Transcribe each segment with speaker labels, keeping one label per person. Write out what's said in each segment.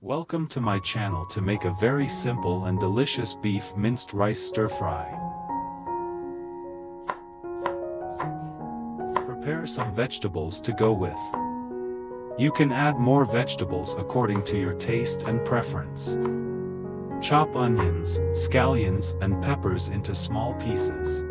Speaker 1: Welcome to my channel to make a very simple and delicious beef minced rice stir-fry. Prepare some vegetables to go with. You can add more vegetables according to your taste and preference. Chop onions, scallions, and peppers into small pieces.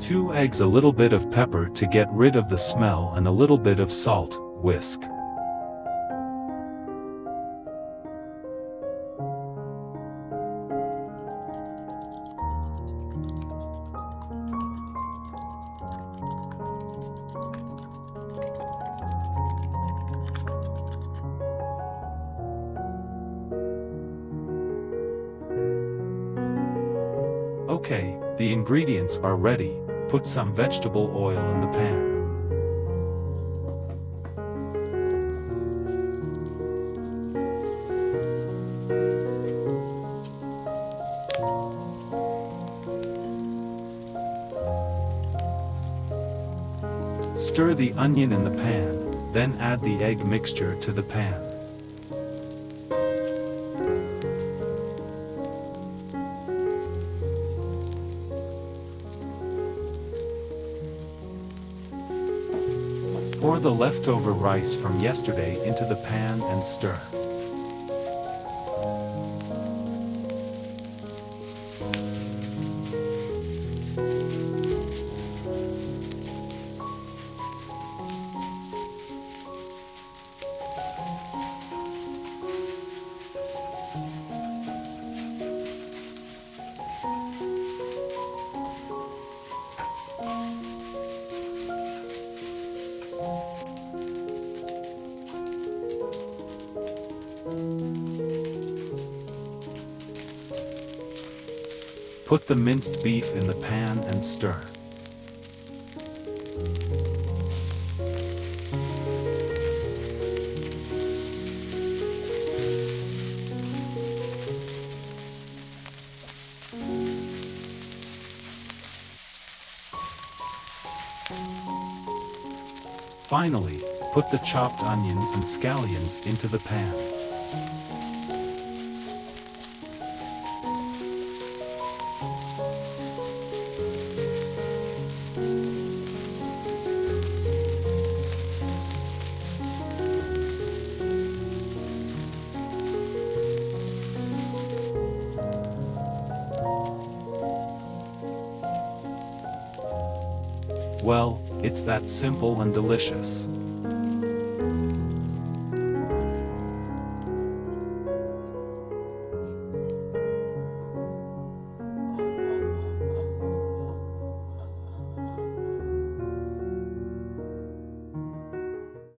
Speaker 1: Two eggs, a little bit of pepper to get rid of the smell, and a little bit of salt. Whisk. Okay, the ingredients are ready. Put some vegetable oil in the pan. Stir the onion in the pan, then add the egg mixture to the pan. Pour the leftover rice from yesterday into the pan and stir. Put the minced beef in the pan and stir. Finally, put the chopped onions and scallions into the pan. Well, it's that simple and delicious.